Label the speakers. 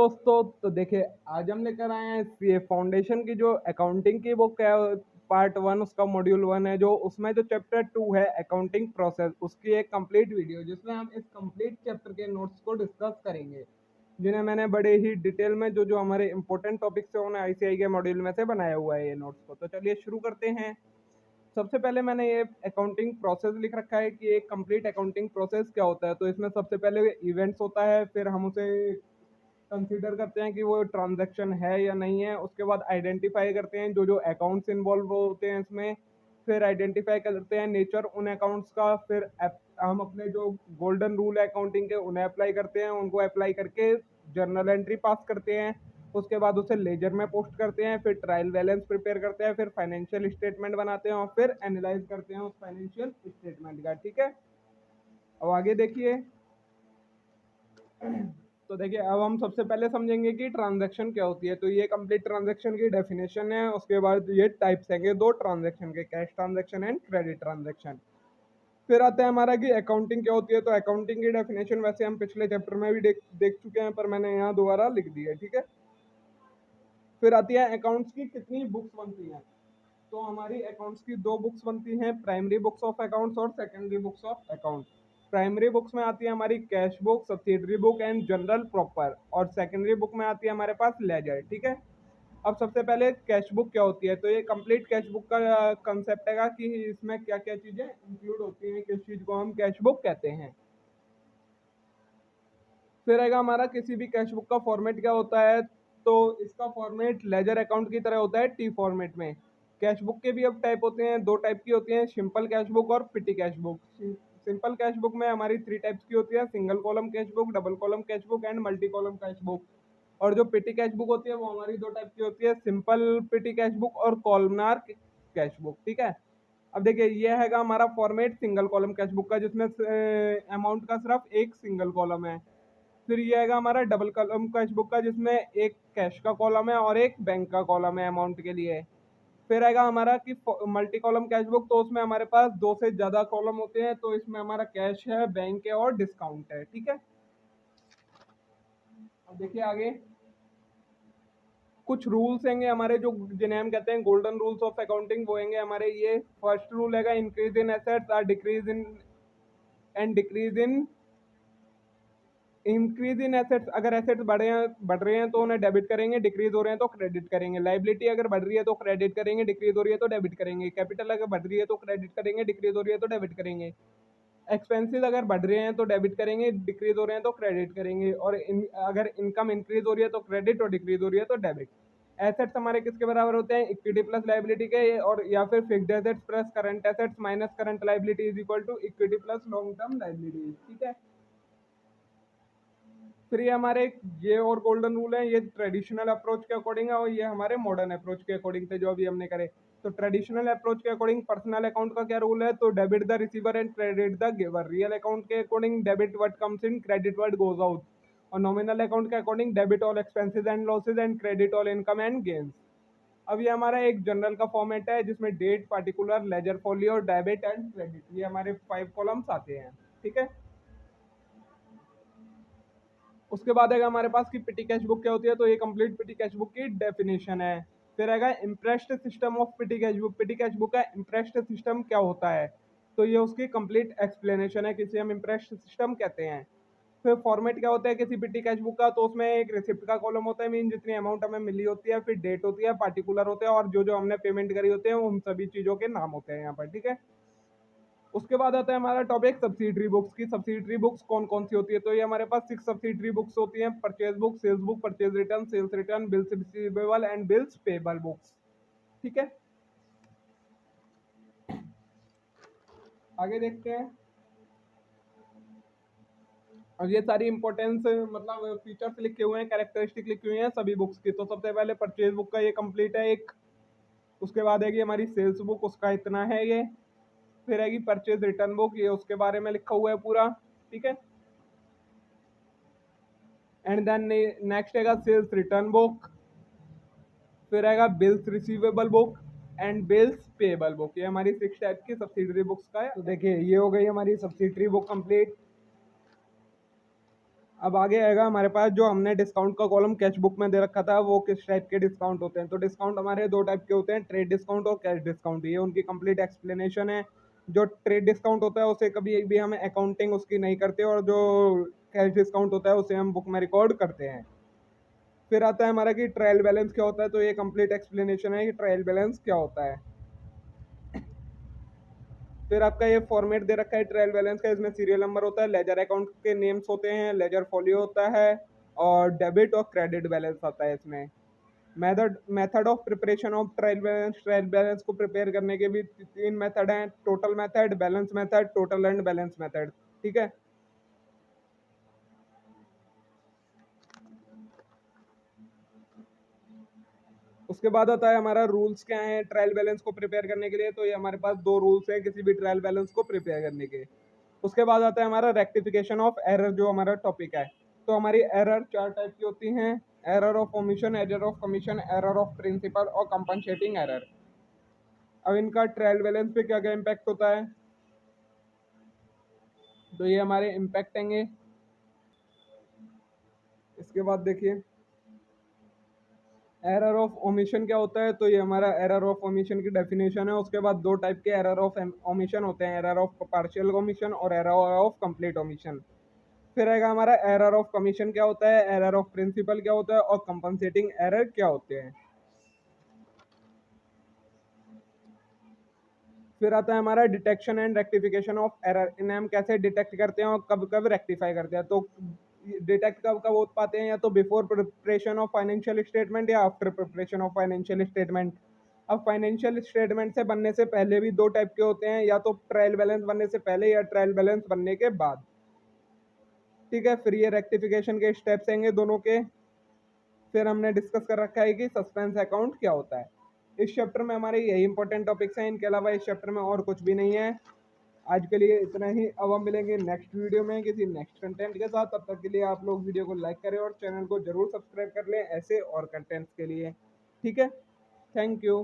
Speaker 1: दोस्तों, तो देखिए आज हम लेकर आए हैं ये फाउंडेशन की जो अकाउंटिंग की बुक है, पार्ट 1 उसका मॉड्यूल 1 है, जो उसमें जो चैप्टर 2 है अकाउंटिंग प्रोसेस, उसकी एक कंप्लीट वीडियो जिसमें हम इस कंप्लीट चैप्टर के नोट्स को डिस्कस करेंगे, जिन्हें मैंने बड़े ही डिटेल में जो जो हमारे इंपॉर्टेंट टॉपिक्स है उन्हें आईसीआई के मॉड्यूल में से बनाया हुआ है ये नोट्स को। तो चलिए शुरू करते हैं। सबसे पहले मैंने ये अकाउंटिंग प्रोसेस लिख रखा है कि एक कंप्लीट अकाउंटिंग प्रोसेस क्या होता है। तो इसमें सबसे पहले इवेंट्स होता है, फिर हम उसे कंसीडर करते हैं कि वो ट्रांजैक्शन है या नहीं है। उसके बाद आइडेंटिफाई करते हैं जो जो अकाउंट्स इन्वॉल्व होते हैं इसमें। फिर आइडेंटिफाई करते हैं नेचर उन अकाउंट्स का। फिर हम अपने जो गोल्डन रूल है अकाउंटिंग के उन्हें अप्लाई करते हैं, उनको अप्लाई करके जर्नल एंट्री पास करते हैं। उसके बाद उसे लेजर में पोस्ट करते हैं, फिर ट्रायल बैलेंस प्रिपेयर करते हैं, फिर फाइनेंशियल स्टेटमेंट बनाते हैं और फिर एनालाइज करते हैं उस फाइनेंशियल स्टेटमेंट का। ठीक है, अब आगे देखिए। तो देखिए अब हम सबसे पहले समझेंगे कि ट्रांजैक्शन क्या होती है। तो ये कंप्लीट ट्रांजैक्शन की डेफिनेशन है। उसके बाद ये टाइप्स हैं दो ट्रांजैक्शन के, cash transaction and credit transaction. फिर आता है हमारा कि अकाउंटिंग क्या होती है। तो अकाउंटिंग की डेफिनेशन वैसे हम पिछले चैप्टर में भी देख चुके हैं, पर मैंने यहाँ दोबारा लिख दी है। ठीक है, फिर आती है अकाउंट्स की कितनी बुक्स बनती हैं। तो हमारी अकाउंट्स की दो बुक्स बनती हैं, प्राइमरी बुक्स ऑफ अकाउंट्स और secondary books of accounts. Primary books में आती है हमारी cash book, subsidiary book and general proper, और सेकेंडरी बुक में आती है हमारे पास लेजर। ठीक है, अब सबसे पहले कैश बुक क्या होती है। तो ये कंप्लीट कैश बुक का कंसेप्ट है कि इसमें क्या क्या चीजें इंक्लूड होती हैं, किस चीज को हम कैश बुक कहते हैं। फिर आएगा हमारा किसी भी कैश बुक का फॉर्मेट क्या होता है। तो इसका फॉर्मेट लेजर अकाउंट की तरह होता है, टी फॉर्मेट में। कैश बुक के भी अब टाइप होते हैं, दो टाइप की होती हैं, सिंपल कैश बुक और petty cash book. Simple cash book में हमारी 3 टाइप्स की होती है, single column cash book, double column cash book and multi column cash book. और जो पिटी कैश बुक होती है वो हमारी दो टाइप की होती है, सिंपल पिटी कैश बुक और कॉलमनार कैश बुक। ठीक है, अब देखिए ये हैगा हमारा format single column cash book का, जिसमें अमाउंट का सिर्फ एक सिंगल कॉलम है। फिर ये आएगा हमारा डबल कॉलम कैश बुक का, जिसमें एक कैश का कॉलम है और एक बैंक का कॉलम है अमाउंट के लिए। फिर आएगा हमारा कि मल्टी कॉलम कैश बुक, तो उसमें हमारे पास दो से ज्यादा कॉलम होते हैं। तो इसमें हमारा कैश है, बैंक है और डिस्काउंट है। ठीक है, अब देखिए आगे कुछ रूल्स हैंगे हमारे, जो जिन्हें हम कहते हैं गोल्डन रूल्स ऑफ अकाउंटिंग, वो हैंगे हमारे ये। फर्स्ट रूल हैगा increase in assets or decrease in and decrease in increase in assets. अगर एसेट्स बढ़ रहे हैं तो उन्हें डेबिट करेंगे, डिक्रीज हो रहे हैं तो क्रेडिट करेंगे। लाइबिलिटी अगर बढ़ रही है तो क्रेडिट करेंगे, डिक्रीज हो रही है तो डेबिट करेंगे। कैपिटल अगर बढ़ रही है तो क्रेडिट करेंगे, डिक्रीज हो रही है तो डेबिट करेंगे। एक्सपेंसेस अगर बढ़ रहे हैं तो डेबिट करेंगे, डिक्रीज हो रहे हैं तो क्रेडिट करेंगे। और अगर इनकम इंक्रीज हो रही है तो क्रेडिट और डिक्रीज हो रही है तो डेबिट। एसेट्स हमारे किसके बराबर होते हैं, इक्विटी प्लस लाइबिलिटी के, और या फिर fixed assets plus current assets minus current liability is equal to equity plus long term liability. ठीक है, फिर ये हमारे ये और गोल्डन रूल है, ये ट्रेडिशनल अप्रोच के अकॉर्डिंग है और ये हमारे मॉडर्न अप्रोच के अकॉर्डिंग थे जो अभी हमने करे। तो ट्रेडिशनल अप्रोच के अकॉर्डिंग पर्सनल अकाउंट का क्या रूल है। तो debit the receiver and credit the giver. Real account के according debit what comes in, credit what goes out. और नॉमिनल अकाउंट के according debit all expenses and losses and credit all income and gains. अब ये हमारा एक journal का format है, जिसमें date, particular, ledger folio, debit and credit, ये हमारे 5 कॉलम्स आते हैं। ठीक है, उसके बाद आएगा हमारे पास कि पिटी कैश बुक क्या होती है। तो ये कंप्लीट पिटी कैश बुक की डेफिनेशन है। फिर आएगा imprest system of petty cash book. Petty cash book का इम्प्रेस्ड सिस्टम क्या होता है। तो ये उसकी कंप्लीट एक्सप्लेनेशन है, किसे हम इम्प्रेस्ड सिस्टम कहते हैं। फिर फॉर्मेट क्या होता है किसी पिटी कैश बुक का। तो उसमें एक रिसिप्ट का कॉलम होता है, मीन जितनी अमाउंट हमें मिली होती है, फिर डेट होती है, पार्टिकुलर होते हैं, और जो जो हमने पेमेंट करी होते हैं उन सभी चीज़ों के नाम होते हैं यहाँ पर। ठीक है, उसके बाद आता है हमारा टॉपिक सब्सिडरी बुक्स की। सब्सिडरी बुक्स कौन कौन सी होती है। तो ये हमारे पास 6 सब्सिडरी बुक्स होती हैं, purchase book, sales book, purchase return, sales return, bills receivable and bills payable books. ठीक है, आगे देखते हैं। और ये सारी इंपॉर्टेंस मतलब फीचर्स लिखे हुए हैं, कैरेक्टरिस्टिक लिखी हुई हैं सभी बुक्स की। तो सबसे पहले परचेज बुक का ये कंप्लीट है एक। उसके बाद है कि हमारी सेल्स बुक, उसका इतना है ये। फिर आएगी परचेज रिटर्न बुक, ये उसके बारे में लिखा हुआ है पूरा। ठीक है, एंड देन नेक्स्ट आएगा सेल्स रिटर्न बुक। फिर आएगा bills receivable book and bills payable book. ये हमारी 6 टाइप की सब्सिडरी बुक्स का है। तो देखिए ये हो गई हमारी सब्सिडरी बुक कंप्लीट। अब आगे आएगा हमारे पास जो हमने डिस्काउंट का कॉलम कैश बुक में दे रखा था, वो किस टाइप के डिस्काउंट होते हैं। तो डिस्काउंट हमारे दो टाइप के होते हैं, ट्रेड डिस्काउंट और कैश डिस्काउंट। ये उनकी कंप्लीट एक्सप्लेनेशन है। जो ट्रेड डिस्काउंट होता है उसे कभी भी हम अकाउंटिंग उसकी नहीं करते, और जो कैश डिस्काउंट होता है उसे हम बुक में रिकॉर्ड करते हैं। फिर आता है हमारा कि ट्रायल बैलेंस क्या होता है। तो ये कंप्लीट एक्सप्लेनेशन है कि ट्रायल बैलेंस क्या होता है। फिर आपका ये फॉर्मेट दे रखा है ट्रायल बैलेंस का, इसमें सीरियल नंबर होता है, लेजर अकाउंट के नेम्स होते हैं, लेजर फॉलियो होता है, और डेबिट और क्रेडिट बैलेंस आता है इसमें। Method method of preparation of trial balance को प्रिपेयर करने के भी तीन मेथड हैं, total method, balance method, total and balance method. ठीक है। उसके बाद आता है हमारा रूल्स क्या है ट्रायल बैलेंस को प्रिपेयर करने के लिए। तो ये हमारे पास दो रूल्स हैं किसी भी ट्रायल बैलेंस को प्रिपेयर करने के। उसके बाद आता है हमारा रेक्टिफिकेशन ऑफ एरर, जो हमारा टॉपिक है। तो हमारी एरर चार टाइप की होती हैं, error of omission, error of commission, error of principle और कंपनसेटिंग एरर। अब इनका ट्रायल बैलेंस पे क्या क्या इम्पैक्ट होता है, तो ये हमारे इम्पैक्ट होंगे। इसके बाद देखिए एरर ऑफ ओमिशन क्या होता है। तो ये हमारा एरर ऑफ ओमिशन की डेफिनेशन है। उसके बाद दो टाइप के एरर ऑफ ओमिशन होते हैं, एरर ऑफ पार्शियल ओमिशन और एरर ऑफ कंप्लीट ओमिशन। फिर आएगा हमारा एरर ऑफ कमीशन क्या होता है, एरर ऑफ प्रिंसिपल क्या होता है, और कंपनसेटिंग एरर क्या होते हैं। फिर आता है हमारा detection and rectification of error. इन्हें हम कैसे डिटेक्ट करते हैं और कब कब रेक्टिफाई करते हैं। तो डिटेक्ट कब कब हो पाते हैं, या तो before preparation of financial statement या after preparation of financial statement. अब फाइनेंशियल स्टेटमेंट से बनने से पहले भी दो टाइप के होते हैं, या तो ट्रायल बैलेंस बनने से पहले या ट्रायल बैलेंस बनने के बाद। ठीक है। फिर ये रेक्टिफिकेशन के स्टेप्स आएंगे दोनों के। फिर हमने डिस्कस कर रखा है कि सस्पेंस अकाउंट क्या होता है। इस चैप्टर में हमारे यही इंपॉर्टेंट टॉपिक्स हैं, इनके अलावा इस चैप्टर में और कुछ भी नहीं है। आज के लिए इतना ही। अब हम मिलेंगे नेक्स्ट वीडियो में किसी नेक्स्ट कंटेंट के साथ। तब तक के लिए आप लोग वीडियो को लाइक करें और चैनल को जरूर सब्सक्राइब कर लें ऐसे और कंटेंट्स के लिए। ठीक है। Thank you.